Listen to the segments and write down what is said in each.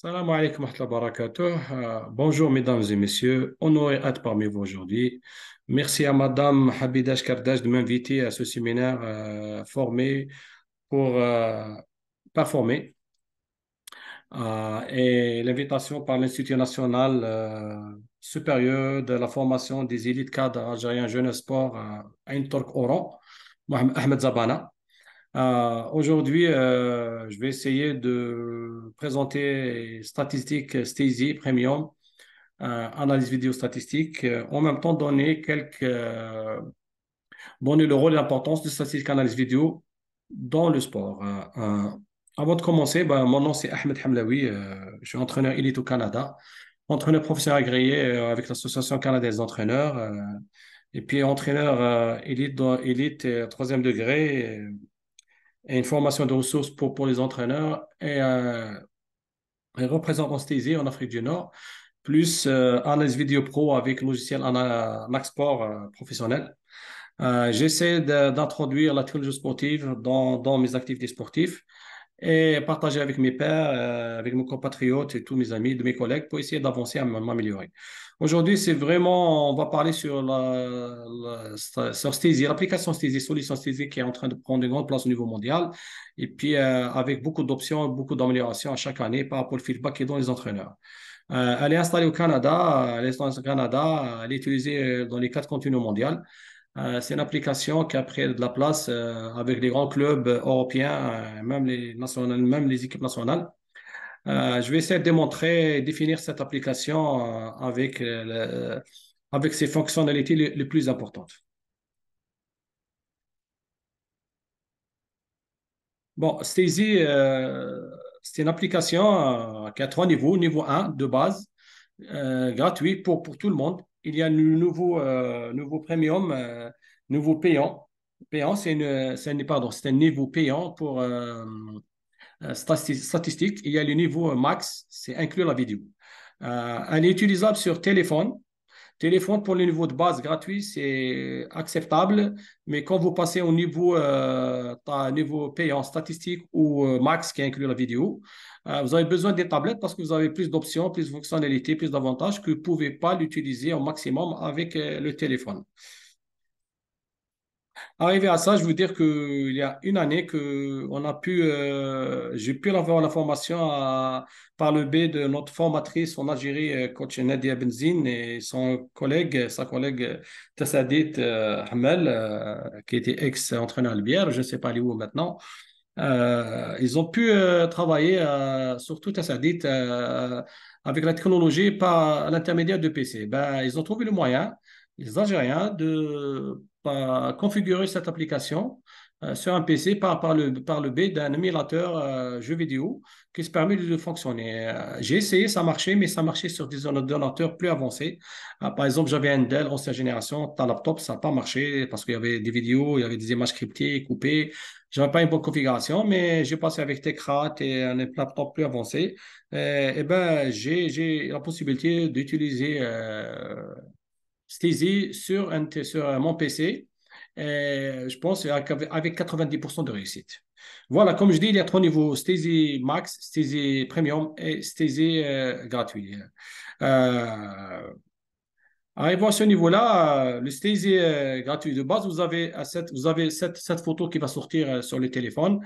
Salam alaikum wa rahmatullahi wa barakatuh. Bonjour mesdames et messieurs, honoré d'être parmi vous aujourd'hui. Merci à Madame Habidash Kardash de m'inviter à ce séminaire formé pour performer et l'invitation par l'Institut national supérieur de la formation des élites cadres algériens jeunes sport Ain Tork Oran, Mohamed Ahmed Zabana. Aujourd'hui, je vais essayer de présenter statistiques Stacey Premium, analyse vidéo statistique, en même temps donner le rôle et l'importance de statistique analyse vidéo dans le sport. Avant de commencer, mon nom c'est Ahmed Hamlaoui, je suis entraîneur élite au Canada, entraîneur professionnel agréé avec l'Association canadienne des entraîneurs, et puis entraîneur élite troisième degré. Et une formation de ressources pour les entraîneurs et représentant Stacey en Afrique du Nord, plus analyse vidéo pro avec logiciel Maxport professionnel. J'essaie d'introduire la technologie sportive dans mes activités sportives et partager avec mes pairs, avec mes compatriotes et tous mes amis, de mes collègues pour essayer d'avancer à m'améliorer. Aujourd'hui, c'est vraiment, on va parler sur sur Stacey, l'application Stacey, solution Stacey qui est en train de prendre une grande place au niveau mondial et puis avec beaucoup d'options, beaucoup d'améliorations à chaque année par rapport au feedback qui est dans les entraîneurs. Elle est installée au Canada, elle est installée au Canada, elle est utilisée dans les quatre continents mondiaux. C'est une application qui a pris de la place avec les grands clubs européens, même les nationales, même les équipes nationales. Je vais essayer de démontrer et définir cette application avec ses fonctionnalités les plus importantes. Bon, Stacey, c'est une application qui a trois niveaux. Niveau un de base, gratuit pour tout le monde. Il y a le nouveau premium, nouveau payant. Payant, c'est un niveau payant pour statistique. Il y a le niveau max, c'est inclure la vidéo. Elle est utilisable sur téléphone. Téléphone pour le niveau de base gratuit, c'est acceptable, mais quand vous passez au niveau payant statistique ou max qui inclut la vidéo, vous avez besoin des tablettes parce que vous avez plus d'options, plus de fonctionnalités, plus d'avantages que vous ne pouvez pas l'utiliser au maximum avec le téléphone. Arrivé à ça, je veux dire qu'il y a une année que j'ai pu avoir la formation par le biais de notre formatrice en Algérie, coach Nadia Benzine, et sa collègue Tassadit Hamel, qui était ex-entraîneur à Bière, je ne sais pas elle est où maintenant. Ils ont pu travailler sur tout Tassadit avec la technologie par l'intermédiaire de PC. Ils ont trouvé le moyen, les Algériens, de configurer cette application sur un PC par le biais d'un émulateur jeu vidéo qui se permet de fonctionner. J'ai essayé, ça marchait, mais ça marchait sur des ordinateurs plus avancés. Par exemple, j'avais un Dell ancienne génération, un laptop, ça n'a pas marché parce qu'il y avait des vidéos, il y avait des images cryptées, coupées. Je n'avais pas une bonne configuration, mais j'ai passé avec Tecrat et un laptop plus avancé. J'ai la possibilité d'utiliser Stacey sur mon PC. Je pense avec 90% de réussite. Voilà, comme je dis, il y a trois niveaux, Stacey Max, Stacey Premium et Stacey gratuit. Euh, Arrivons à ce niveau-là, le Stacey gratuit de base, vous avez cette photo qui va sortir sur le téléphone.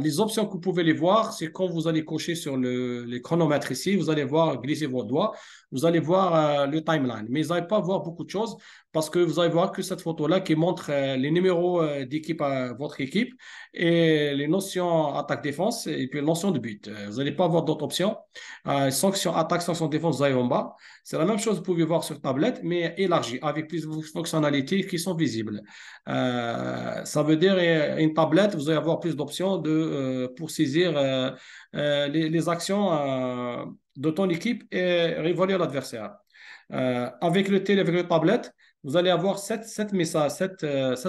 Les options que vous pouvez les voir, c'est quand vous allez cocher sur les chronomètres ici, vous allez voir, glisser vos doigts, vous allez voir le timeline. Mais vous n'allez pas voir beaucoup de choses parce que vous allez voir que cette photo-là qui montre les numéros d'équipe à votre équipe et les notions attaque-défense et puis les notions de but. Vous n'allez pas avoir d'autres options. Sanction attaque, sanction défense, vous allez en bas. C'est la même chose que vous pouvez voir sur tablette, mais élargie, avec plus de fonctionnalités qui sont visibles. Ça veut dire une tablette, vous allez avoir plus d'options pour saisir les actions de ton équipe et évaluer l'adversaire. Avec le tablette, vous allez avoir cette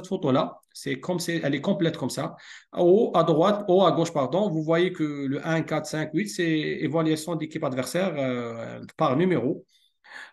photo-là. Elle est complète comme ça. À droite, à gauche, pardon, vous voyez que le 1, 4, 5, 8, c'est évaluation d'équipe adversaire par numéro.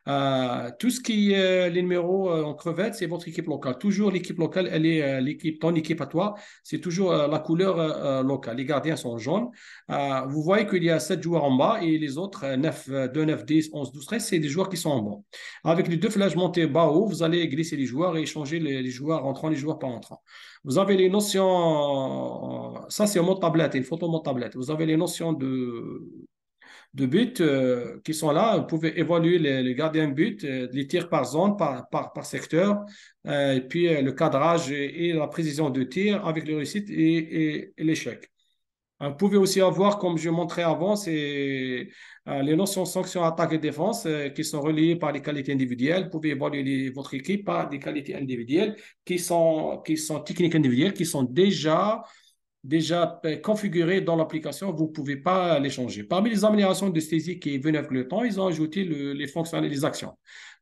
Tout ce qui est les numéros en crevette, c'est votre équipe locale. Toujours l'équipe locale, elle est l'équipe, ton équipe à toi, c'est toujours la couleur locale. Les gardiens sont jaunes. Vous voyez qu'il y a 7 joueurs en bas et les autres, 9, 2, 9, 10, 11, 12, 13, c'est des joueurs qui sont en bas. Avec les deux flèches montées bas-haut, vous allez glisser les joueurs et échanger les joueurs entrants, les joueurs pas entrants. Vous avez les notions, ça c'est en mode tablette, une photo en mode tablette. Vous avez les notions de but qui sont là. Vous pouvez évaluer les gardiens de but, les tirs par zone, par secteur, et puis le cadrage et la précision de tir avec le réussite et l'échec. Vous pouvez aussi avoir, comme je montrais avant, c'est les notions sanction, attaque et défense qui sont reliées par les qualités individuelles. Vous pouvez évaluer votre équipe par des qualités individuelles qui sont techniques individuelles, qui sont déjà configurés dans l'application, vous ne pouvez pas les changer. Parmi les améliorations de Stacey qui est venues avec le temps, ils ont ajouté les fonctions et les actions.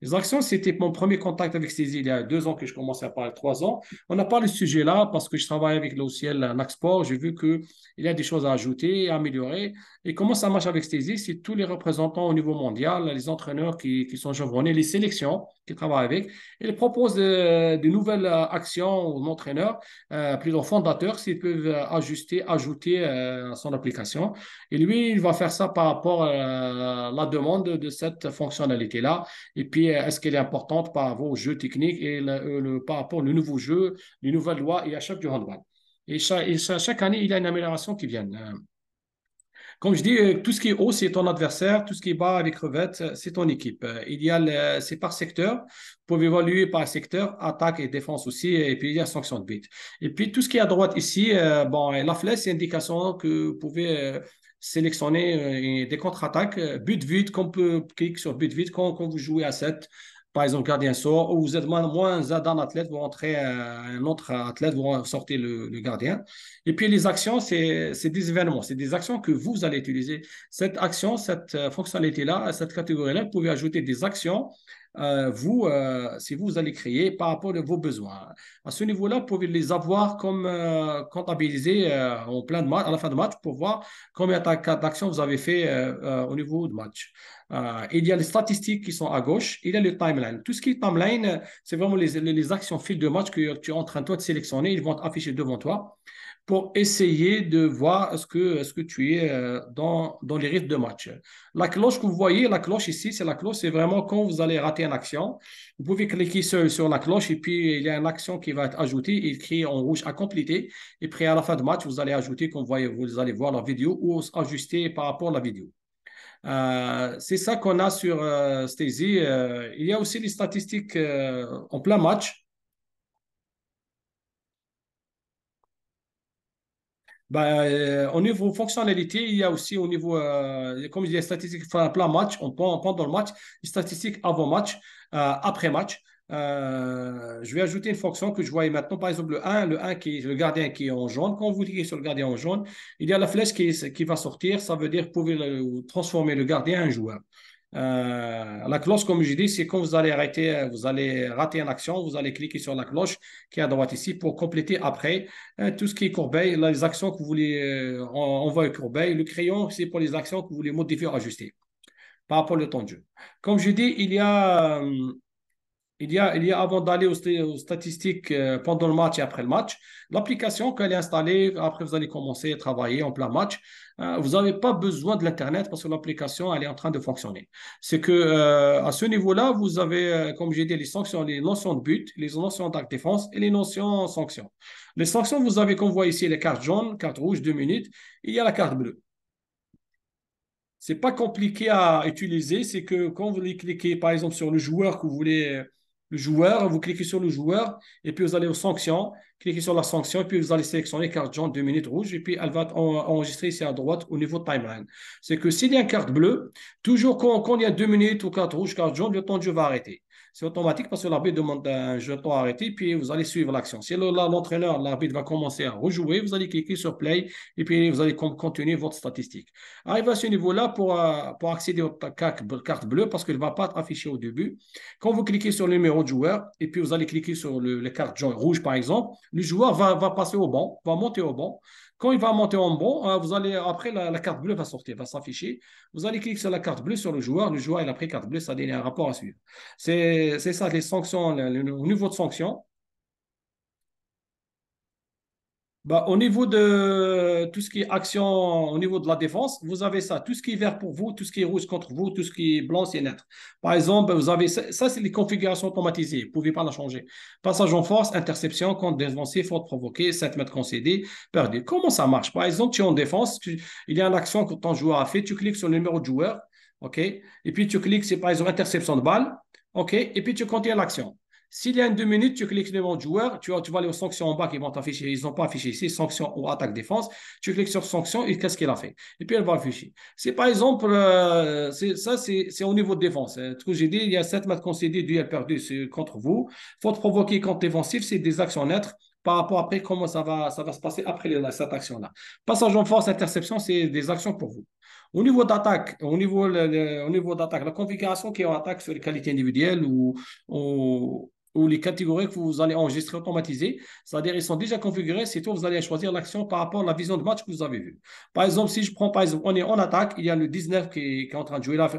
Les actions, c'était mon premier contact avec Stacey il y a 2 ans que je commençais à parler, 3 ans. On n'a pas le sujet là parce que je travaille avec le logiciel Naxport. J'ai vu qu'il y a des choses à ajouter, à améliorer. Et comment ça marche avec Stacey? C'est tous les représentants au niveau mondial, les entraîneurs qui sont chevronnés, les sélections qui travaillent avec. Ils proposent de nouvelles actions aux entraîneurs plutôt fondateur, s'ils peuvent ajuster, ajouter à son application. Et lui, il va faire ça par rapport à la demande de cette fonctionnalité-là. Et puis, est-ce qu'elle est importante par rapport au jeu technique et par rapport au nouveau jeu, les nouvelles lois et à chaque du handball. Chaque année, il y a une amélioration qui vient. Comme je dis, tout ce qui est haut, c'est ton adversaire. Tout ce qui est bas avec crevette, c'est ton équipe. C'est par secteur. Vous pouvez évaluer par secteur, attaque et défense aussi. Et puis, il y a sanction de but. Et puis, tout ce qui est à droite ici, bon, la flèche, c'est indication que vous pouvez sélectionner des contre-attaques. But vite, qu'on peut cliquer sur but vite quand vous jouez à 7. Par exemple, gardien sort, ou vous êtes moins d'un athlète, vous rentrez un autre athlète, vous sortez le gardien. Et puis les actions, c'est des événements, c'est des actions que vous allez utiliser. Cette action, cette fonctionnalité-là, cette catégorie-là, vous pouvez ajouter des actions, si vous allez créer par rapport à vos besoins. À ce niveau-là, vous pouvez les avoir comme comptabilisés en plein de match, à la fin de match pour voir combien d'actions vous avez fait au niveau de match. Il y a les statistiques qui sont à gauche, il y a le timeline. Tout ce qui est timeline, c'est vraiment les actions fil de match que tu es en train toi, de sélectionner, ils vont être affichés devant toi pour essayer de voir est-ce que tu es dans les rythmes de match. La cloche que vous voyez, la cloche ici, c'est vraiment quand vous allez rater une action. Vous pouvez cliquer sur la cloche et puis il y a une action qui va être ajoutée et écrit en rouge à compléter. Et puis à la fin de match, vous allez ajouter, quand vous allez voir la vidéo ou ajuster par rapport à la vidéo. C'est ça qu'on a sur Stacey. Il y a aussi les statistiques en plein match. Au niveau fonctionnalité, il y a aussi au niveau, comme il y a statistiques enfin, plein match, pendant le match, les statistiques avant match, après match. Je vais ajouter une fonction que je vois maintenant, par exemple le un qui est le gardien qui est en jaune. Quand vous cliquez sur le gardien en jaune, il y a la flèche qui va sortir. Ça veut dire que vous pouvez transformer le gardien en joueur. La cloche, comme je dis, c'est quand vous allez arrêter, vous allez rater une action, vous allez cliquer sur la cloche qui est à droite ici pour compléter après tout ce qui est corbeille, les actions que vous voulez envoyer corbeille. Le crayon, c'est pour les actions que vous voulez modifier ou ajuster par rapport au temps de jeu. Comme je dis, il y a avant d'aller aux statistiques pendant le match et après le match, l'application, quand elle est installée, après vous allez commencer à travailler en plein match, vous n'avez pas besoin de l'Internet parce que l'application, elle est en train de fonctionner. C'est que à ce niveau-là, vous avez, comme j'ai dit, les sanctions, les notions de but, les notions d'acte défense et les notions sanctions. Les sanctions, vous avez, comme vous voyez ici, les cartes jaunes, carte rouge, 2 minutes, il y a la carte bleue. C'est pas compliqué à utiliser, c'est que quand vous cliquez par exemple sur le joueur que vous voulez, le joueur, vous cliquez sur le joueur et puis vous allez aux sanctions, cliquez sur la sanction et puis vous allez sélectionner carte jaune 2 minutes rouge et puis elle va être enregistrée ici à droite au niveau de timeline. C'est que s'il y a une carte bleue, toujours quand il y a 2 minutes ou carte rouge, carte jaune, le temps de jeu va arrêter. C'est automatique parce que l'arbitre demande un jeton arrêté, puis vous allez suivre l'action. Si l'entraîneur, l'arbitre va commencer à rejouer, vous allez cliquer sur play et puis vous allez continuer votre statistique. Arrive à ce niveau-là pour accéder aux cartes bleues parce qu'elle ne va pas être affichée au début. Quand vous cliquez sur le numéro de joueur et puis vous allez cliquer sur les cartes rouges par exemple, le joueur va passer au banc, va monter au banc. Quand il va monter en bon, vous allez, après, la carte bleue va sortir, va s'afficher. Vous allez cliquer sur la carte bleue sur le joueur. Le joueur, il a pris carte bleue, ça donne un rapport à suivre. C'est ça, les sanctions, le niveau de sanction. Bah, au niveau de tout ce qui est action, au niveau de la défense, vous avez ça. Tout ce qui est vert pour vous, tout ce qui est rouge contre vous, tout ce qui est blanc, c'est neutre. Par exemple, vous avez ça, c'est les configurations automatisées. Vous ne pouvez pas la changer. Passage en force, interception, compte défensif, faute provoquée, 7 mètres concédés, perdu. Comment ça marche? Par exemple, tu es en défense, il y a une action que ton joueur a fait, tu cliques sur le numéro de joueur, OK? Et puis tu cliques, c'est par exemple interception de balle, OK? Et puis tu continues l'action. S'il y a une 2 minutes, tu cliques sur le nom de joueur, tu vas aller aux sanctions en bas qui vont t'afficher. Ils n'ont pas affiché ici, sanctions ou attaque-défense. Tu cliques sur sanctions et qu'est-ce qu'il a fait? Et puis elle va afficher. C'est par exemple, c'est au niveau de défense. Ce que j'ai dit, il y a 7 mètres concédés, duel perdu contre vous. Faute provoquée contre défensif, c'est des actions neutres par rapport après comment ça va se passer après cette action-là. Passage en force, interception, c'est des actions pour vous. Au niveau d'attaque, au niveau d'attaque, la configuration qui est en attaque sur les qualités individuelles ou les catégories que vous allez enregistrer automatisées, c'est-à-dire ils sont déjà configurés, c'est tout, vous allez choisir l'action par rapport à la vision de match que vous avez vue. Par exemple, si je prends, par exemple, on est en attaque, il y a le 19 qui est en train de jouer là,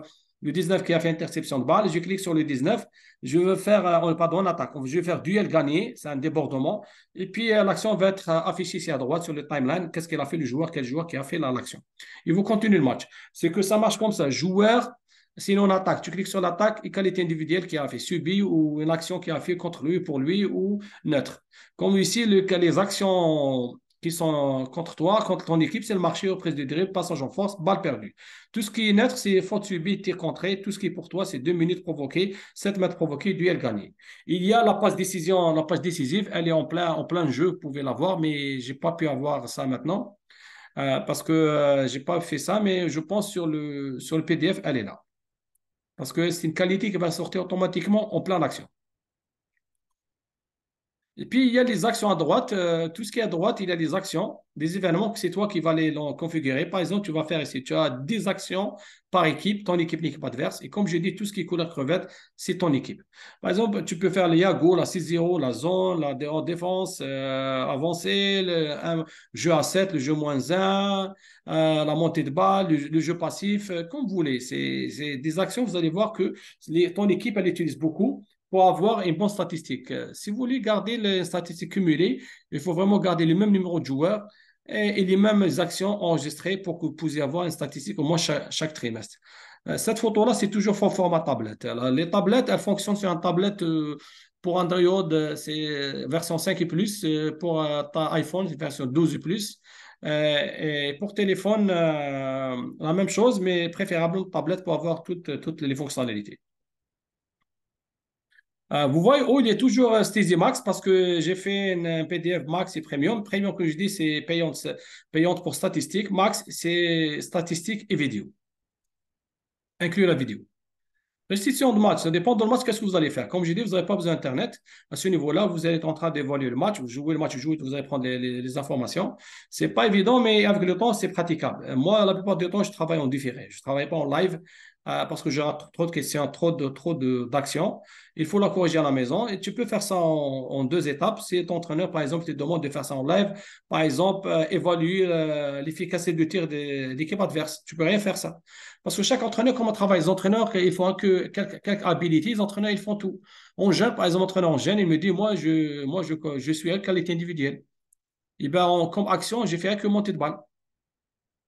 le 19 qui a fait interception de balle, je clique sur le 19, je veux faire, pardon, en attaque, je vais faire duel gagné, c'est un débordement, et puis l'action va être affichée ici à droite sur le timeline, qu'est-ce qu'il a fait le joueur, quel joueur qui a fait l'action. Et vous continuez le match. C'est que ça marche comme ça, joueur, sinon, on attaque. Tu cliques sur l'attaque et qualité individuelle qui a fait subi ou une action qui a fait contre lui, pour lui ou neutre. Comme ici, les actions qui sont contre toi, contre ton équipe, c'est le marché aux prises de dribble, passage en force, balle perdue. Tout ce qui est neutre, c'est faute subie, tir contré. Tout ce qui est pour toi, c'est 2 minutes provoquées, 7 mètres provoqués, duel gagné. Il y a la passe décision, la passe décisive, elle est en plein jeu, vous pouvez la voir, mais je n'ai pas pu avoir ça maintenant parce que je n'ai pas fait ça, mais je pense sur le PDF, elle est là. Parce que c'est une qualité qui va sortir automatiquement en plein d'action. Et puis, il y a les actions à droite. Tout ce qui est à droite, il y a des actions, des événements que c'est toi qui vas les configurer. Par exemple, tu vas faire ici, tu as 10 actions par équipe, ton équipe, l'équipe adverse. Et comme je dis, tout ce qui est couleur crevette, c'est ton équipe. Par exemple, tu peux faire les Yago, la 6-0, la zone, la défense, avancée, un jeu à 7, le jeu -1, la montée de balle, le jeu passif, comme vous voulez. C'est des actions, vous allez voir que ton équipe, elle utilise beaucoup pour avoir une bonne statistique. Si vous voulez garder les statistiques cumulées, il faut vraiment garder le même numéro de joueurs et les mêmes actions enregistrées pour que vous puissiez avoir une statistique au moins chaque trimestre. Cette photo-là, c'est toujours en format tablette. Alors, les tablettes, elles fonctionnent sur une tablette pour Android, c'est version 5 et plus. Pour ta iPhone, c'est version 12 et plus. Et pour téléphone, la même chose, mais préférable une tablette pour avoir toutes les fonctionnalités. Vous voyez, oh, il est toujours Steezy Max parce que j'ai fait un PDF Max et Premium. Premium, que je dis, c'est payante pour statistiques. Max, c'est statistiques et vidéo, inclus la vidéo. Restriction de match, ça dépend de le match, qu'est-ce que vous allez faire. Comme j'ai dit, vous n'avez pas besoin d'Internet. À ce niveau-là, vous allez être en train d'évaluer le match, vous jouez le match, vous allez prendre les informations. Ce n'est pas évident, mais avec le temps, c'est praticable. Moi, la plupart du temps, je travaille en différé. Je ne travaille pas en live parce que j'ai trop de questions, d'actions. Il faut la corriger à la maison et tu peux faire ça en 2 étapes. Si ton entraîneur, par exemple, te demande de faire ça en live, par exemple, évaluer l'efficacité du tir de l'équipe adverse. Tu ne peux rien faire ça. Parce que chaque entraîneur, comment travaille? Les entraîneurs, ils font quelques abilities, les entraîneurs, ils font tout. En jeune, par exemple, entraîneur en jeune, il me dit, moi, je suis à qualité individuelle. Et bien, comme action, j'ai fait que monter de balle.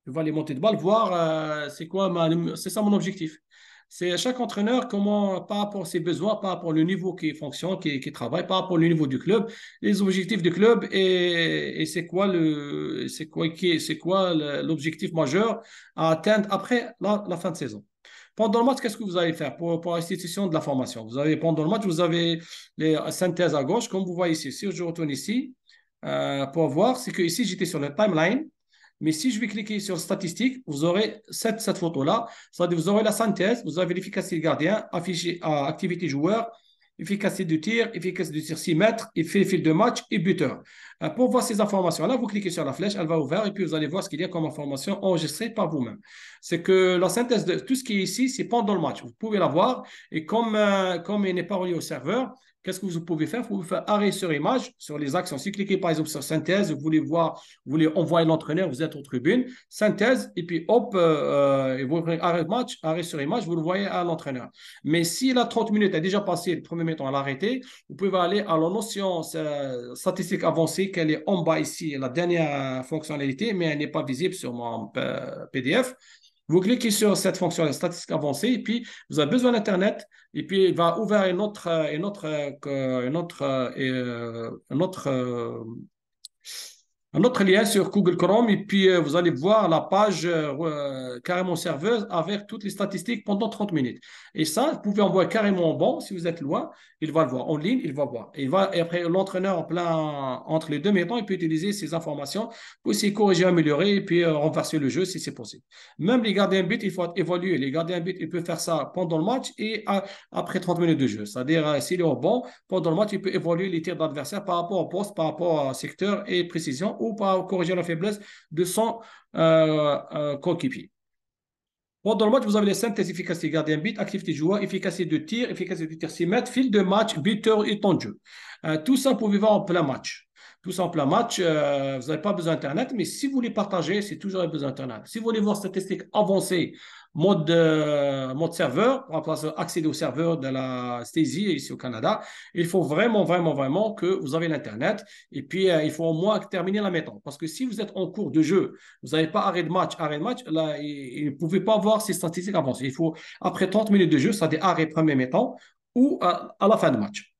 Je vais aller monter de balle, voir c'est ça mon objectif. C'est chaque entraîneur, comment, par rapport à ses besoins, par rapport au niveau qui fonctionne, qui travaille, par rapport au niveau du club, les objectifs du club et c'est quoi l'objectif majeur à atteindre après la fin de saison. Pendant le match, qu'est-ce que vous allez faire pour l'institution de la formation? Pendant le match, vous avez les synthèses à gauche, comme vous voyez ici. Si je retourne ici, pour voir, c'est que ici, j'étais sur le timeline. Mais si je vais cliquer sur statistiques, vous aurez cette photo-là. C'est-à-dire vous aurez la synthèse, vous avez l'efficacité du gardien, affiché à activité joueur, efficacité du tir, efficacité du tir 6 mètres, effet fil de match et buteur. Pour voir ces informations-là, vous cliquez sur la flèche, elle va ouvrir et puis vous allez voir ce qu'il y a comme information enregistrée par vous-même. C'est que la synthèse de tout ce qui est ici, c'est pendant le match. Vous pouvez la voir et comme il n'est pas relié au serveur, qu'est-ce que vous pouvez faire? Vous pouvez faire arrêt sur image sur les actions. Si vous cliquez par exemple sur synthèse, vous voulez voir, vous voulez envoyer l'entraîneur, vous êtes aux tribunes, synthèse, et puis hop, et vous arrêt match, arrêt sur image, vous le voyez à l'entraîneur. Mais si la 30 minutes a déjà passé, le premier temps à l'arrêter, vous pouvez aller à la notion statistique avancée, qu'elle est en bas ici, la dernière fonctionnalité, mais elle n'est pas visible sur mon PDF. Vous cliquez sur cette fonction statistique avancée et puis vous avez besoin d'Internet et puis il va ouvrir un autre lien sur Google Chrome et puis vous allez voir la page carrément serveuse avec toutes les statistiques pendant 30 minutes. Et ça, vous pouvez envoyer carrément bon si vous êtes loin, il va le voir. En ligne, il va voir. Et après, l'entraîneur en plein entre les deux mi-temps, il peut utiliser ces informations pour essayer de corriger, améliorer et puis renverser le jeu si c'est possible. Même les gardiens de but, il faut évoluer. Les gardiens de but, ils peuvent faire ça pendant le match et après 30 minutes de jeu. C'est-à-dire, s'il est au bon, pendant le match, il peut évoluer les tirs d'adversaire par rapport au poste, par rapport au secteur et précision ou par corriger la faiblesse de son coéquipier. Pendant le match, vous avez les 5 tests efficacité gardien but, activité joueur, efficacité de tir, efficacité de tir 6 mètres, fil de match, buteur et temps de jeu. Tout ça, vous pouvez voir en plein match. Tout ça en plein match, vous n'avez pas besoin d'Internet, mais si vous voulez partager, c'est toujours besoin d'Internet. Si vous voulez voir statistiques avancées, mode serveur, pour accéder au serveur de la Stasi ici au Canada, il faut vraiment, vraiment, vraiment que vous avez l'Internet. Et puis, il faut au moins terminer la mi-temps. Parce que si vous êtes en cours de jeu, vous n'avez pas arrêt de match, là, il ne pouvez pas voir ces statistiques avancées. Il faut, après 30 minutes de jeu, ça des arrêts premier mi-temps ou à la fin de match.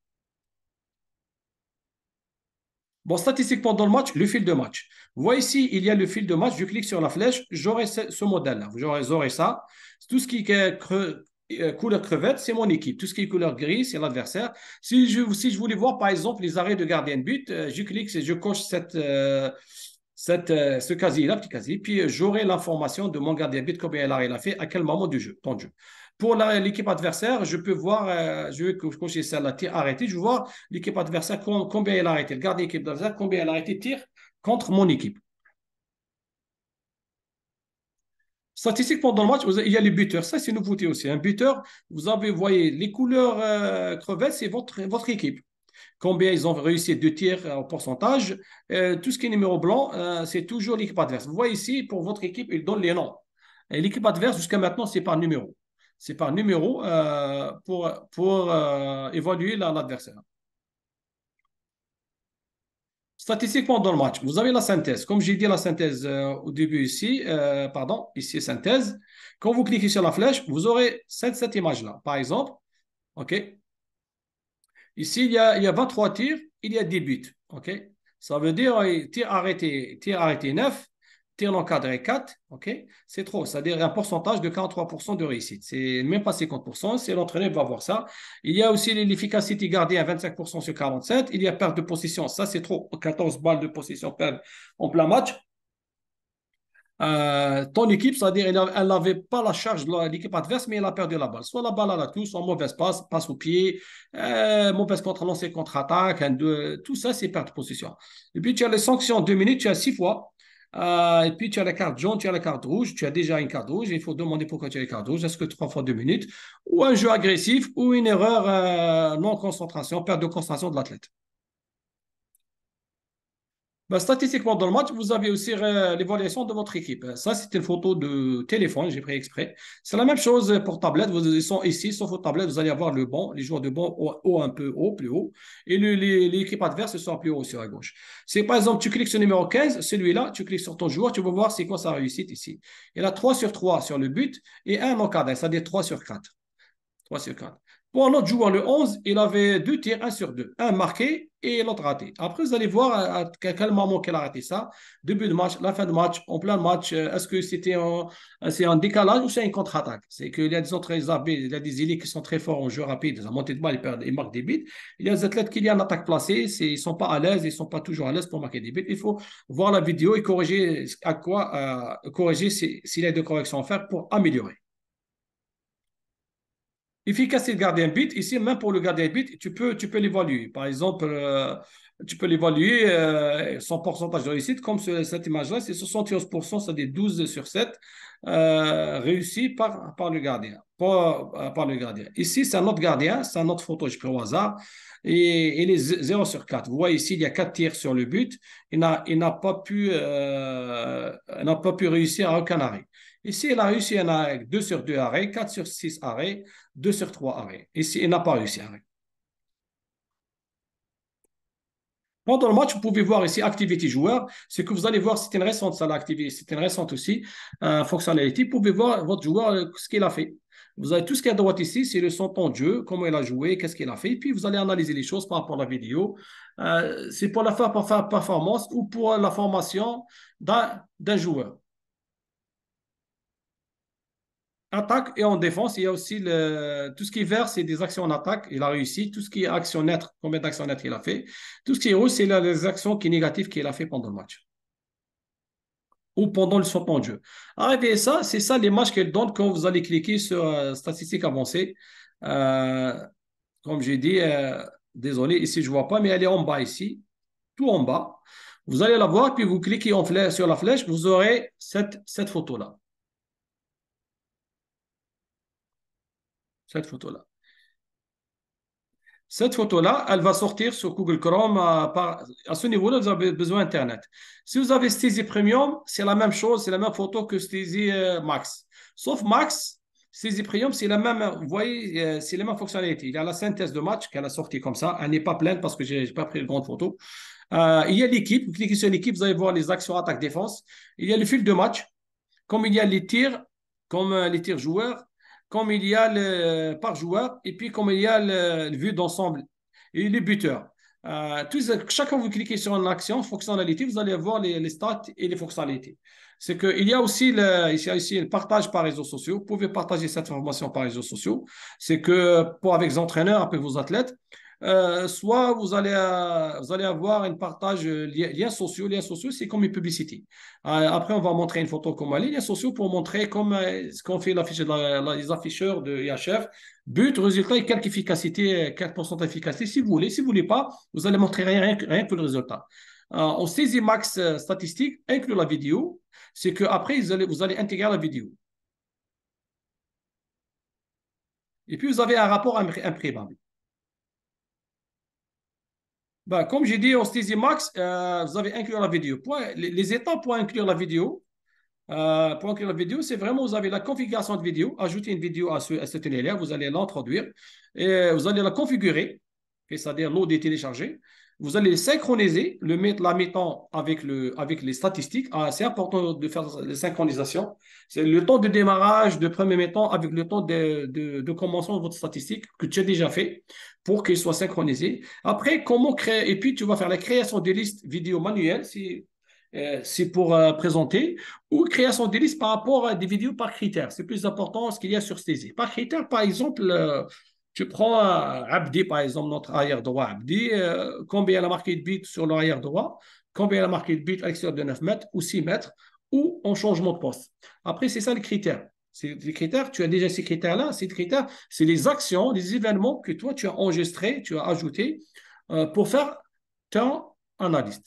Bon, statistique pendant le match, le fil de match. Vous voyez ici, il y a le fil de match. Je clique sur la flèche, j'aurai ce modèle-là. J'aurai ça. Tout ce qui est couleur crevette, c'est mon équipe. Tout ce qui est couleur gris, c'est l'adversaire. Si je voulais voir, par exemple, les arrêts de gardien de but, je clique, je coche ce casier-là, petit casier, puis j'aurai l'information de mon gardien de but, combien il a fait, à quel moment du jeu, temps de jeu. Pour l'équipe adversaire, je peux voir, je vais cocher celle-là, tir arrêté, je vais voir l'équipe adversaire combien il a arrêté, le gardien d'équipe adversaire, combien il a arrêté tir contre mon équipe. Statistique pendant le match, il y a les buteurs. Ça, c'est une nouveauté aussi. Un buteur, vous avez, voyez, les couleurs crevettes, c'est votre équipe. Combien ils ont réussi de tirs en pourcentage. Tout ce qui est numéro blanc, c'est toujours l'équipe adverse. Vous voyez ici, pour votre équipe, il donne les noms. Et l'équipe adverse, jusqu'à maintenant, c'est par numéro. C'est par numéro pour évaluer l'adversaire. Statistiquement dans le match, vous avez la synthèse. Comme j'ai dit la synthèse au début ici, pardon, ici synthèse. Quand vous cliquez sur la flèche, vous aurez cette image-là. Par exemple, OK, ici, il y a 23 tirs, il y a 10 buts. OK? Ça veut dire tir arrêté 9, tir encadré 4. OK? C'est trop. C'est-à-dire un pourcentage de 43% de réussite. C'est même pas 50%. C'est l'entraîneur qui va voir ça. Il y a aussi l'efficacité gardien à 25% sur 47. Il y a perte de possession. Ça, c'est trop. 14 balles de possession perdues en plein match. Ton équipe, c'est-à-dire elle n'avait pas la charge de l'équipe adverse, mais elle a perdu la balle. Soit la balle à la touche, soit mauvaise passe au pied, mauvaise contre-lancée, contre-attaque, tout ça, c'est perte de position. Et puis, tu as les sanctions 2 minutes, tu as 6 fois. Et puis, tu as la carte jaune, tu as la carte rouge, tu as déjà une carte rouge. Il faut demander pourquoi tu as la carte rouge. Est-ce que 3 fois 2 minutes? Ou un jeu agressif ou une erreur non-concentration, perte de concentration de l'athlète. Ben, statistiquement, dans le match, vous avez aussi l'évaluation de votre équipe. Ça, c'est une photo de téléphone, j'ai pris exprès. C'est la même chose pour tablette. Ils sont ici, sauf aux tablettes, vous allez avoir le banc, les joueurs de banc un peu haut, plus haut. Et l'équipe adverse, ils sont plus haut sur la gauche. C'est par exemple, tu cliques sur le numéro 15, celui-là, tu cliques sur ton joueur, tu vas voir c'est quoi sa réussite ici. Il a 3 sur 3 sur le but et un encadré, c'est-à-dire 3 sur 4. 3 sur 4. Pour un autre joueur, le 11, il avait 2 tirs, un sur 2. Un marqué et l'autre raté. Après, vous allez voir à quel moment qu'il a raté ça. Début de match, la fin de match, en plein match. Est-ce que c'est un décalage ou c'est une contre-attaque? C'est qu'il y a des autres il y a des élites qui sont très forts en jeu rapide. Ils ont monté de balle, ils marquent des buts. Il y a des athlètes qui y a une attaque placée. Ils ne sont pas à l'aise, ils ne sont pas toujours à l'aise pour marquer des buts. Il faut voir la vidéo et corriger corriger s'il y a des corrections à faire pour améliorer. Efficacité de gardien de but, ici, même pour le gardien de but, tu peux l'évaluer. Par exemple, tu peux l'évaluer, son pourcentage de réussite, comme cette image-là, c'est 71%, c'est-à-dire 12 sur 7 réussi par le gardien. Par le gardien. Ici, c'est un autre gardien, c'est un autre photo, je prends au hasard. et il est 0 sur 4. Vous voyez ici, il y a 4 tirs sur le but. Il n'a pas pu réussir à aucun arrêt. Ici, il a réussi à 2 sur 2 arrêts, 4 sur 6 arrêts, 2 sur 3 arrêts. Ici, il n'a pas réussi à arrêt. Pendant le match, vous pouvez voir ici Activity joueur. Ce que vous allez voir, c'est une récente, ça, l'activité. C'est une récente aussi, fonctionnalité. Vous pouvez voir votre joueur, ce qu'il a fait. Vous avez tout ce qui est à droite ici, c'est le son temps de jeu, comment il a joué, qu'est-ce qu'il a fait. Et puis, vous allez analyser les choses par rapport à la vidéo. C'est pour la faire performance ou pour la formation d'un joueur. Attaque et en défense, il y a aussi tout ce qui est vert, c'est des actions en attaque. Il a réussi. Tout ce qui est action nette, combien d'actions nettes il a fait. Tout ce qui est rouge, c'est les actions qui sont négatives qu'il a fait pendant le match ou pendant le son temps de jeu. Arrivé à ça, c'est ça les matchs qu'elle donne quand vous allez cliquer sur statistiques avancées. Euh, Comme j'ai dit, désolé, ici je ne vois pas, mais elle est en bas ici, tout en bas. Vous allez la voir, puis vous cliquez sur la flèche, vous aurez cette photo-là. Cette photo-là. Cette photo-là, elle va sortir sur Google Chrome. À ce niveau-là, vous avez besoin d'Internet. Si vous avez Steezy Premium, c'est la même chose, c'est la même photo que Steezy Max. Sauf Max, Steezy Premium, c'est la même, vous voyez, c'est la même fonctionnalité. Il y a la synthèse de match qu'elle a sortie comme ça. Elle n'est pas pleine parce que je n'ai pas pris de grande photo. Il y a l'équipe. Vous cliquez sur l'équipe, vous allez voir les actions attaque-défense. Il y a le fil de match, comme il y a les tirs, comme les tirs joueurs, comme il y a le par joueur, et puis comme il y a le vue d'ensemble et les buteurs. Chaque fois que vous cliquez sur une action, fonctionnalité, vous allez voir les stats et les fonctionnalités. C'est qu'il y a aussi ici le partage par réseaux sociaux. Vous pouvez partager cette information par réseaux sociaux. C'est que pour avec les entraîneurs, avec vos athlètes, soit vous allez avoir un partage liens sociaux. Liens sociaux, c'est comme une publicité. Après, on va montrer une photo comme les liens sociaux pour montrer comme ce qu'on fait les afficheurs de IHF. But, résultat et quelques efficacité, 4% d'efficacité si vous voulez. Si vous ne voulez pas, vous allez montrer rien que le résultat. On saisit max statistique, inclut la vidéo. C'est qu'après, vous allez intégrer la vidéo. Et puis, vous avez un rapport imprimable. Ben, comme j'ai dit au Steezy Max, vous avez inclure la vidéo. Les étapes pour inclure la vidéo, c'est vraiment, vous avez la configuration de vidéo, ajouter une vidéo à ce tunnel-là, vous allez l'introduire et vous allez la configurer, c'est-à-dire l'eau des télécharger. Vous allez le synchroniser, la mettant avec les statistiques. C'est important de faire la synchronisation. C'est le temps de démarrage de premier mettant avec le temps de commencement de votre statistique que tu as déjà fait pour qu'il soit synchronisé. Après, comment créer, et puis tu vas faire la création des listes vidéo manuelles, c'est pour présenter, ou création des listes par rapport à des vidéos par critère. C'est plus important ce qu'il y a sur Steezy. Par critère, par exemple, tu prends Abdi, par exemple, notre arrière droit Abdi, combien il a marqué de bits sur l'arrière droit, combien il a marqué de bits à l'extérieur de 9 mètres ou 6 mètres, ou en changement de poste. Après, c'est ça les critères. C'est les critères, tu as déjà ces critères-là. Ces critères, c'est les actions, les événements que toi, tu as enregistrés, tu as ajoutés pour faire ton analyse.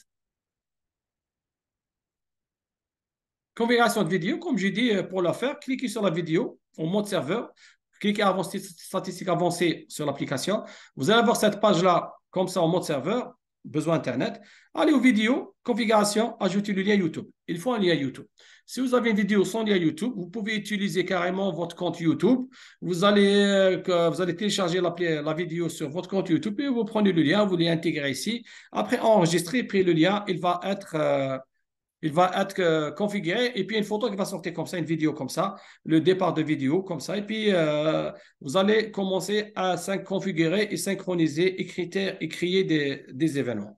Configuration de vidéo, comme j'ai dit, pour la faire, cliquez sur la vidéo en mode serveur, cliquez statistiques avancées sur l'application. Vous allez avoir cette page-là, comme ça, en mode serveur, besoin Internet. Allez aux vidéos, configuration, ajoutez le lien YouTube. Il faut un lien YouTube. Si vous avez une vidéo sans lien YouTube, vous pouvez utiliser carrément votre compte YouTube. Vous allez télécharger la vidéo sur votre compte YouTube et vous prenez le lien, vous l'intégrez ici. Après, enregistrer, puis le lien, il va être configuré et puis une photo qui va sortir comme ça, une vidéo comme ça, le départ de vidéo comme ça. Et puis, vous allez commencer à configurer et synchroniser et créer des événements.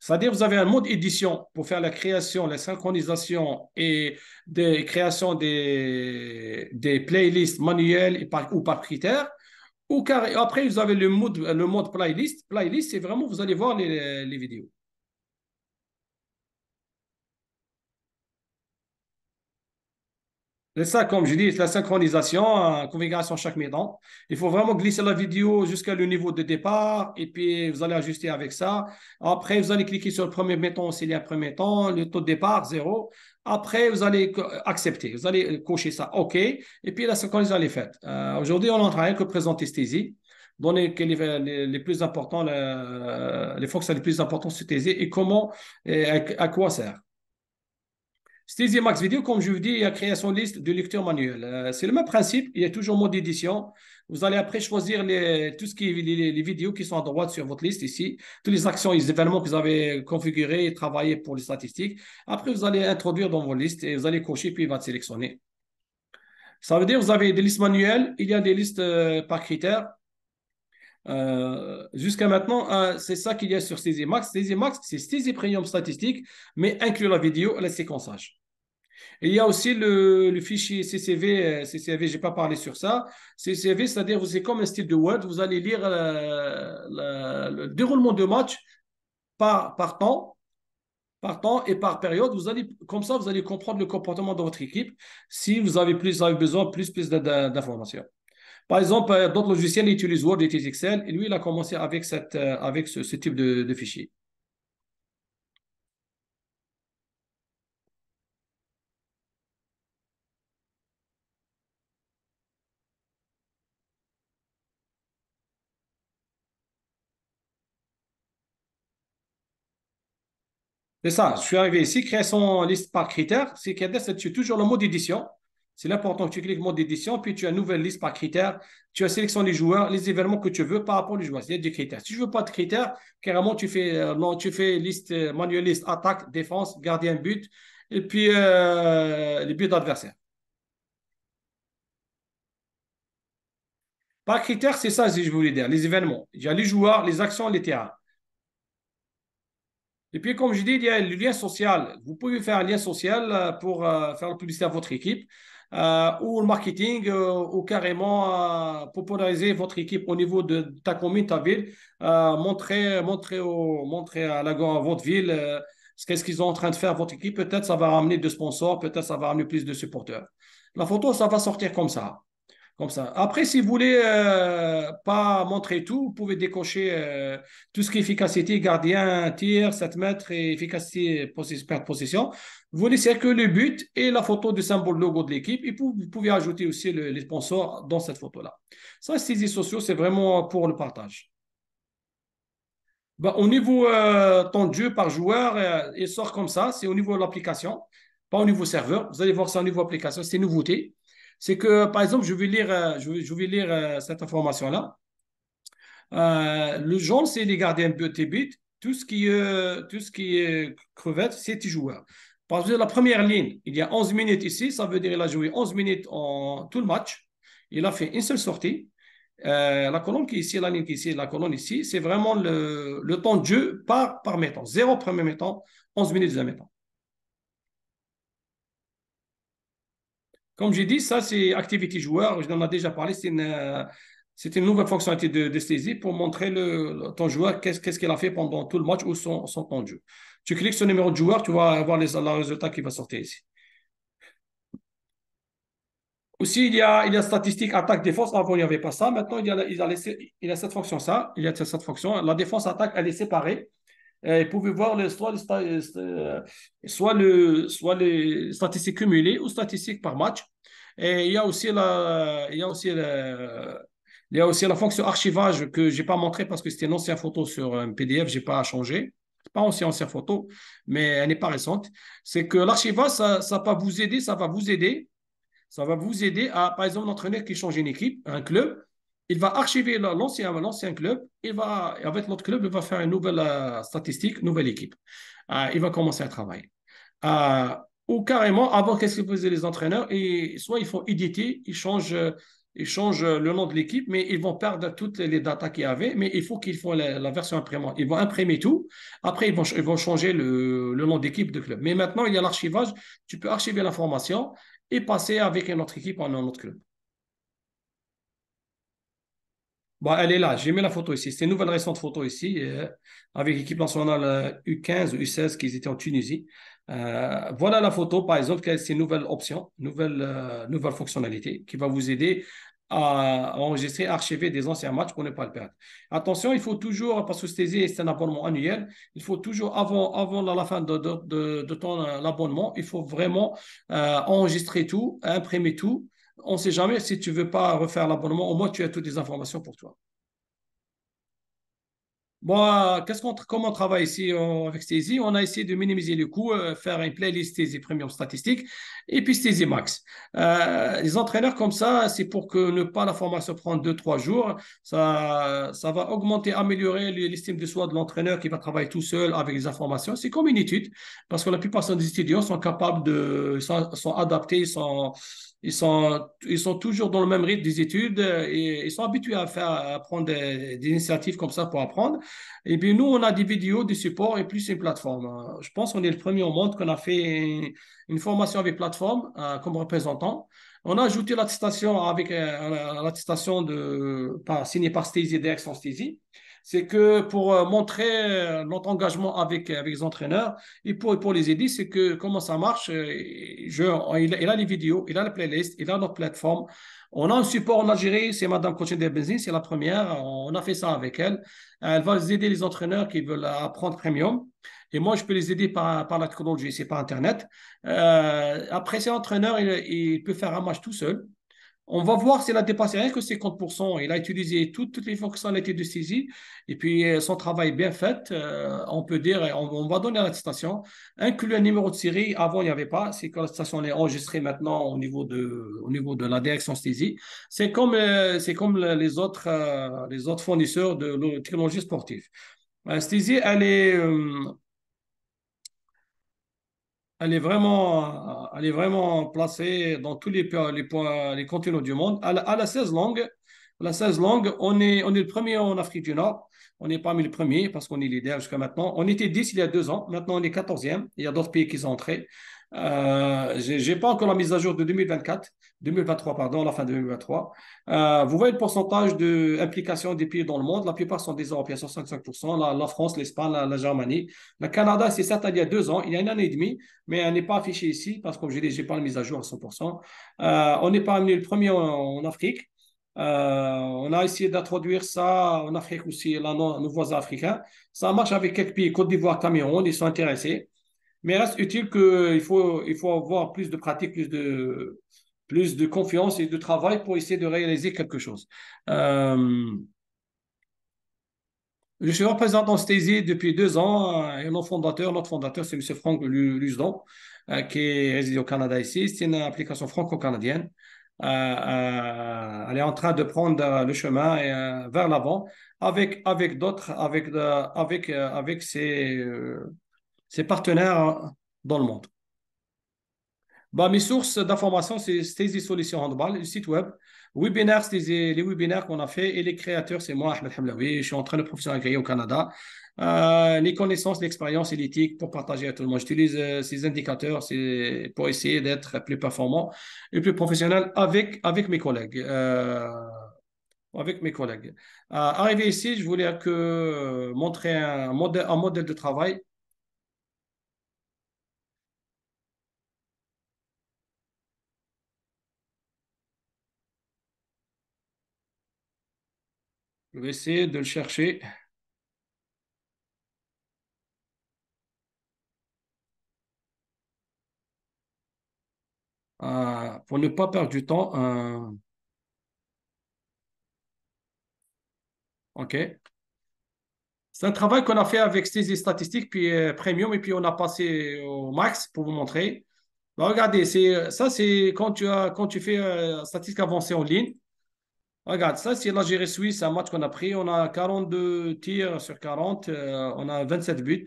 C'est-à-dire, vous avez un mode édition pour faire la création, la synchronisation et des créations des playlists manuelles ou par critères. Après, vous avez le mode playlist. Playlist, c'est vraiment, vous allez voir les vidéos. C'est ça, comme je dis, c'est la synchronisation, configuration chaque mi-temps. Il faut vraiment glisser la vidéo jusqu'à le niveau de départ et puis vous allez ajuster avec ça. Après, vous allez cliquer sur le premier mi-temps s'il y a un premier temps, le taux de départ, zéro. Après, vous allez accepter, vous allez cocher ça, OK. Et puis la synchronisation est faite. Aujourd'hui, on est en train de présenter Steezy. donner les plus importants, les fonctions les plus importantes sur Stasi et comment et à quoi sert. Stasi Max Video, comme je vous dis, il y a création de liste de lecture manuelle. C'est le même principe, il y a toujours mode édition. Vous allez après choisir tout ce qui est les vidéos qui sont à droite sur votre liste ici, toutes les actions et les événements que vous avez configurés et travaillés pour les statistiques. Après, vous allez introduire dans vos listes et vous allez cocher, puis il va te sélectionner. Ça veut dire que vous avez des listes manuelles, il y a des listes par critères. Jusqu'à maintenant, c'est ça qu'il y a sur Stasi Max. Stasi Max, c'est Stasi Premium statistique, mais inclut la vidéo et le séquençage. Et il y a aussi le fichier CCV. CCV, je n'ai pas parlé sur ça. CCV, c'est-à-dire c'est comme un style de Word. Vous allez lire le déroulement de match par par temps et par période. Comme ça, vous allez comprendre le comportement de votre équipe si vous avez besoin plus d'informations. Par exemple, d'autres logiciels utilisent Word et Excel. Et lui, il a commencé avec, avec ce type de fichier. C'est ça, je suis arrivé ici, création liste par critère. C'est qu'il y a tu toujours le mode édition. C'est l'important que tu cliques mode édition, puis tu as une nouvelle liste par critère. Tu as sélectionné les joueurs, les événements que tu veux par rapport aux joueurs. Il y a des critères. Si je ne veux pas de critères, carrément, non, tu fais liste, manuel liste, attaque, défense, gardien, but, et puis les buts d'adversaire. Par critère, c'est ça, si je voulais dire, les événements. Il y a les joueurs, les actions, les terrains. Et puis, comme je dis, il y a le lien social. Vous pouvez faire un lien social pour faire la publicité à votre équipe ou le marketing ou carrément populariser votre équipe au niveau de ta commune, ta ville, montrer à votre ville qu'est-ce qu'ils sont en train de faire, votre équipe. Peut-être ça va ramener de sponsors, peut-être ça va ramener plus de supporters. La photo, ça va sortir comme ça. Comme ça. Après, si vous voulez pas montrer tout, vous pouvez décocher tout ce qui est efficacité, gardien, tir, 7 mètres et efficacité, perte de possession. Vous laissez que le but et la photo du symbole logo de l'équipe. Et vous pouvez ajouter aussi les sponsors dans cette photo-là. Ça, ces réseaux sociaux, c'est vraiment pour le partage. Ben, au niveau temps de jeu par joueur, il sort comme ça. C'est au niveau de l'application, pas au niveau serveur. Vous allez voir ça au niveau application. C'est une nouveauté. C'est que, par exemple, je vais lire cette information-là. Le jaune, c'est les gardiens de tes buts. Tout ce qui est crevette, c'est tes joueurs. Par exemple, la première ligne, il y a 11 minutes ici. Ça veut dire qu'il a joué 11 minutes en tout le match. Il a fait une seule sortie. La colonne qui est ici, la ligne qui est ici, la colonne ici, c'est vraiment le temps de jeu par mi-temps. 0 premier mi-temps, 11 minutes deuxième mi-temps. Comme j'ai dit, ça, c'est activité joueur. Je en ai déjà parlé. C'est une nouvelle fonctionnalité de saisie pour montrer ton joueur qu'est-ce qu'il a fait pendant tout le match ou son temps de jeu. Tu cliques sur le numéro de joueur, tu vas avoir le résultat qui va sortir ici. Aussi, il y a statistique, attaque, défense. Avant, il n'y avait pas ça. Maintenant, il y a cette fonction, ça. Il y a cette fonction. La défense, attaque, elle est séparée. Et vous pouvez voir soit les statistiques cumulées ou statistiques par match. Et il y a aussi la fonction archivage que je n'ai pas montré parce que c'était une ancienne photo sur un PDF, je n'ai pas changé. C'est pas ancienne photo, mais elle n'est pas récente. C'est que l'archivage, ça va vous aider, ça va vous aider. Ça va vous aider à, par exemple, l'entraîneur qui change une équipe, un club, il va archiver l'ancien club, avec l'autre club, il va faire une nouvelle statistique, nouvelle équipe. Il va commencer à travailler. Euh, ou carrément, avant, qu'est-ce que faisaient les entraîneurs? Et soit ils font éditer, ils changent le nom de l'équipe, mais ils vont perdre toutes les datas qu'il y avait, mais il faut qu'ils font la version imprimante. Ils vont imprimer tout. Après, ils vont changer le nom d'équipe de club. Mais maintenant, il y a l'archivage. Tu peux archiver l'information et passer avec une autre équipe en un autre club. Bon, elle est là. J'ai mis la photo ici. C'est une nouvelle récente photo ici avec l'équipe nationale U15 ou U16 qui étaient en Tunisie. Voilà la photo, par exemple, c'est une nouvelle option, nouvelle fonctionnalité qui va vous aider à enregistrer, archiver des anciens matchs pour ne pas le perdre. Attention, il faut toujours, parce que c'est un abonnement annuel, il faut toujours, avant la fin de ton abonnement, il faut vraiment enregistrer tout, imprimer tout. On ne sait jamais si tu ne veux pas refaire l'abonnement, au moins tu as toutes les informations pour toi. Bon, comment on travaille ici avec Stacey? On a essayé de minimiser les coûts, faire une playlist Stacey Premium Statistique et puis Stacey Max. Les entraîneurs comme ça, c'est pour que ne pas la formation prendre 2, 3 jours. Ça va augmenter, améliorer l'estime de soi de l'entraîneur qui va travailler tout seul avec les informations. C'est comme une étude parce que la plupart des étudiants sont capables sont adaptés, ils sont toujours dans le même rythme des études et ils sont habitués à prendre des initiatives comme ça pour apprendre. Et bien, nous, on a des vidéos, des supports et plus une plateforme. Je pense qu'on est le premier au monde qu'on a fait une formation avec plateforme comme représentant. On a ajouté l'attestation avec l'attestation signée par Stacey Direction Stacey. C'est que pour montrer notre engagement avec les entraîneurs et pour les aider, c'est que comment ça marche. Il a les vidéos, il a la playlist, il a notre plateforme. On a un support en Algérie, c'est Madame Coaching des Benzine, c'est la première. On a fait ça avec elle. Elle va aider les entraîneurs qui veulent apprendre premium. Et moi, je peux les aider par la technologie, c'est par Internet. Après, ces entraîneurs, il peut faire un match tout seul. On va voir s'il a dépassé rien que 50%. Il a utilisé toutes les fonctionnalités de saisie et puis son travail est bien fait. On peut dire, on va donner l'attestation, inclus un numéro de série. Avant, il n'y avait pas. C'est que l'attestation est enregistrée maintenant au niveau de la direction saisie. C'est comme les autres fournisseurs de technologie sportive. Stézy, elle est vraiment placée dans tous les continents du monde. Elle a 16 langues. Elle a 16 langues. On est le premier en Afrique du Nord. On n'est pas parmi les premiers parce qu'on est leader jusqu'à maintenant. On était 10 il y a 2 ans. Maintenant, on est 14e. Il y a d'autres pays qui sont entrés. J'ai pas encore la mise à jour de 2023, pardon, la fin de 2023. Vous voyez le pourcentage d'implication des pays dans le monde. La plupart sont des Européens, 65%. La France, l'Espagne, la Germanie. Le Canada, c'est certes, il y a 2 ans, il y a une année et demie, mais elle n'est pas affichée ici parce que, comme je l'ai dit, je n'ai pas la mise à jour à 100%. On n'est pas amené le premier en Afrique. On a essayé d'introduire ça en Afrique aussi, là, nos voisins africains. Ça marche avec quelques pays, Côte d'Ivoire, Cameroun, ils sont intéressés. Mais il reste utile il faut avoir plus de pratique, plus de confiance et de travail pour essayer de réaliser quelque chose. Euh, je suis représentant Stacey depuis 2 ans et notre fondateur, c'est M. Franck Lusdon, qui est résident au Canada ici. C'est une application franco-canadienne. Elle est en train de prendre le chemin vers l'avant avec d'autres, avec ses partenaires dans le monde. Bah, mes sources d'informations, c'est Stacey Solutions Handball, le site web. Webinaire, les webinaires qu'on a fait et les créateurs, c'est moi, Ahmed Hamlaoui. Je suis en train de professionnel agréé au Canada. Les connaissances, l'expérience et l'éthique pour partager à tout le monde. J'utilise ces indicateurs pour essayer d'être plus performant et plus professionnel avec mes collègues. Avec mes collègues. Arrivé ici, je voulais montrer un modèle de travail. Je vais essayer de le chercher. Pour ne pas perdre du temps. OK. C'est un travail qu'on a fait avec Statistiques Statistiques, puis Premium, et puis on a passé au max pour vous montrer. Bah, regardez, c'est quand tu fais statistique avancée en ligne. Regarde, ça, c'est l'Algérie-Suisse, un match qu'on a pris. On a 42 tirs sur 40, on a 27 buts.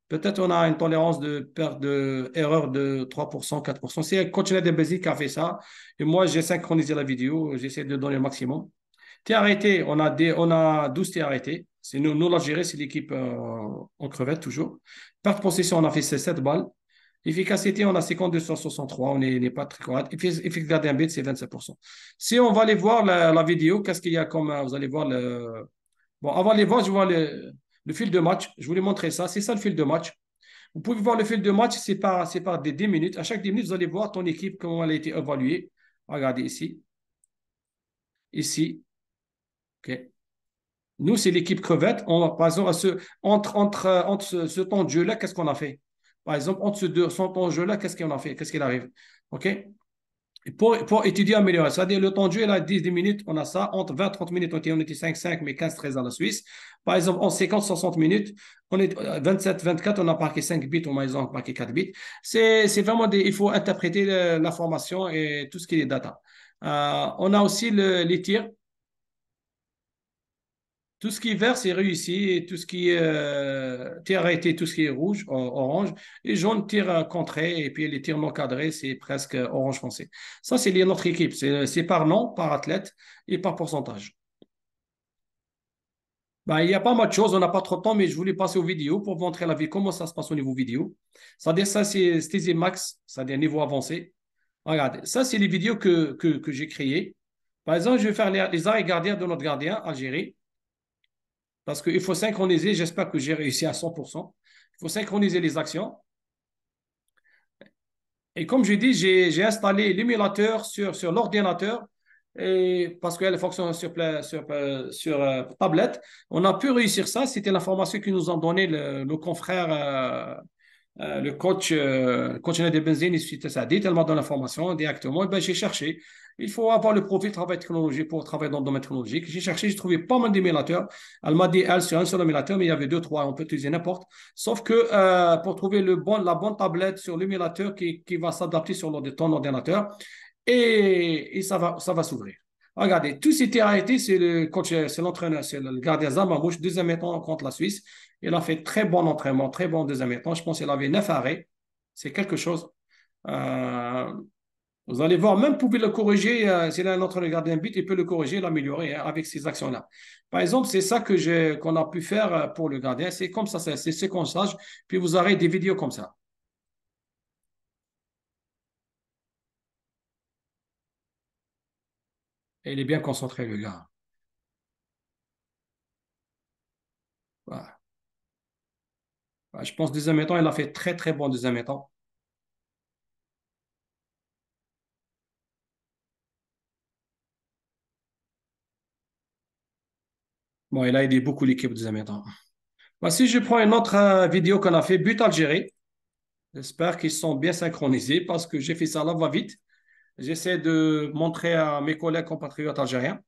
Peut-être on a une tolérance de perte d'erreur de 3%, 4%. C'est Coach de Belgique qui a fait ça. Et moi, j'ai synchronisé la vidéo. J'essaie de donner le maximum. T'es arrêté, on a 12 tirs arrêtés. C'est nous l'Algérie, c'est l'équipe en crevette toujours. Perte de possession, on a fait 7 balles. Efficacité, on a 52 sur 63, on n'est pas très correct. Efficacité gardien but, c'est 27%. Si on va aller voir la vidéo, qu'est-ce qu'il y a comme. Vous allez voir le. Bon, avant d'aller voir, je vois le fil de match. Je voulais montrer ça. C'est ça le fil de match. Vous pouvez voir le fil de match, c'est par des 10 minutes. À chaque 10 minutes, vous allez voir ton équipe, comment elle a été évaluée. Regardez ici. Ici. OK. Nous, c'est l'équipe crevette. Par exemple, entre ce temps de jeu-là, qu'est-ce qu'on a fait? Par exemple, entre ce temps de jeu-là, qu'est-ce qu'on a fait? Qu'est-ce qu'il arrive? OK? Pour étudier, améliorer. C'est-à-dire, le temps de jeu, là, 10 minutes, on a ça. Entre 20 30 minutes, on était 5-5, mais 15-13 à la Suisse. Par exemple, en 50-60 minutes, on est 27-24, on a marqué 5 bits, on a marqué 4 bits. C'est vraiment il faut interpréter l'information et tout ce qui est data. On a aussi les tirs. Tout ce qui est vert, c'est réussi. Et tout ce qui est tir arrêté, tout ce qui est rouge, orange. Et jaune, tir contré. Et puis les tirs non cadrés, c'est presque orange foncé. Ça, c'est notre équipe. C'est par nom, par athlète et par pourcentage. Ben, il y a pas mal de choses. On n'a pas trop de temps, mais je voulais passer aux vidéos pour vous montrer la vie, comment ça se passe au niveau vidéo. C'est-à-dire, ça, c'est Steezy Max, c'est-à-dire niveau avancé. Regardez, ça, c'est les vidéos que j'ai créées. Par exemple, je vais faire les arrêts gardiens de notre gardien, Algérie. Parce qu'il faut synchroniser, j'espère que j'ai réussi à 100%. Il faut synchroniser les actions. Et comme je dis, j'ai installé l'émulateur sur l'ordinateur et parce qu'elle fonctionne sur tablette. On a pu réussir ça. C'était l'information que nous ont donné nos confrères le coach Nader Benzine, suite à ça, dit tellement de l'information directement, ben, j'ai cherché. Il faut avoir le profil de travail technologique pour travailler dans le domaine technologique. J'ai cherché, j'ai trouvé pas mal d'émulateurs. Elle m'a dit, elle, sur un seul émulateur, mais il y avait deux, trois, on peut utiliser n'importe. Sauf que pour trouver la bonne tablette sur l'émulateur qui va s'adapter sur ton ordinateur, et ça va s'ouvrir. Regardez, tout ce qui a été, c'est le coach, c'est l'entraîneur, c'est le gardien Zamamouche, deuxième mi-temps contre la Suisse. Il a fait très bon entraînement, très bon deuxième mi-temps. Je pense qu'il avait 9 arrêts. C'est quelque chose. Euh, vous allez voir, même vous pouvez le corriger. S'il a un entraîneur gardien but, il peut le corriger, l'améliorer hein, avec ces actions-là. Par exemple, c'est ça qu'on a pu faire pour le gardien. C'est comme ça, c'est séquençage. Puis vous aurez des vidéos comme ça. Et il est bien concentré, le gars. Voilà. Je pense deuxième mi-temps, il a fait très, très bon deuxième mi-temps. Bon, il a aidé beaucoup l'équipe deuxième mi-temps. Voici, je prends une autre vidéo qu'on a fait, but Algérie. J'espère qu'ils sont bien synchronisés parce que j'ai fait ça là, va-vite. J'essaie de montrer à mes collègues compatriotes algériens.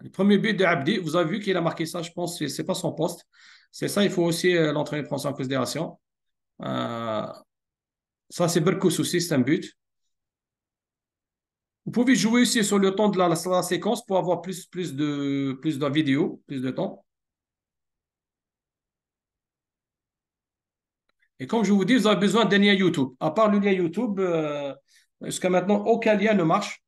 Le premier but de Abdi, vous avez vu qu'il a marqué ça, je pense, c'est pas son poste. C'est ça, il faut aussi l'entraîneur prendre ça en considération. Euh, Ça, c'est Berkous aussi, c'est un but. Vous pouvez jouer aussi sur le temps de la séquence pour avoir plus de vidéos, plus de temps. Et comme je vous dis, vous avez besoin d'un lien YouTube. À part le lien YouTube, jusqu'à maintenant, aucun lien ne marche.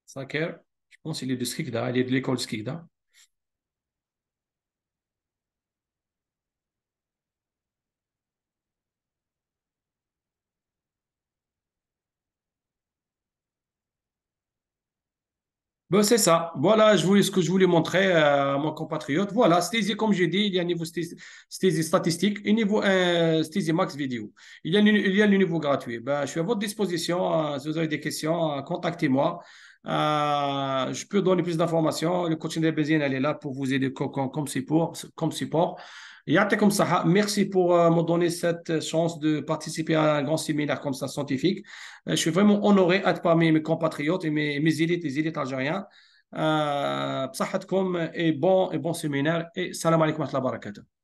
Saker, je pense qu'il est de Skikda, il est de l'école Skikda. Ben, c'est ça. Voilà, ce que je voulais montrer à mon compatriote. Voilà, Stasi, comme j'ai dit, il y a un niveau Stasi statistique et niveau Stasi Max vidéo. Il y a le niveau gratuit. Ben, je suis à votre disposition. Si vous avez des questions, contactez-moi. Je peux donner plus d'informations. Le coaching de Bézine, elle est là pour vous aider comme support. Comme support. Ya'atekoum saha. Merci pour me donner cette chance de participer à un grand séminaire comme ça, scientifique. Je suis vraiment honoré d'être parmi mes compatriotes et mes élites, les élites algériens. بصحتكم et bon séminaire et salam alaikum wa rahmatullahi wa barakatuh.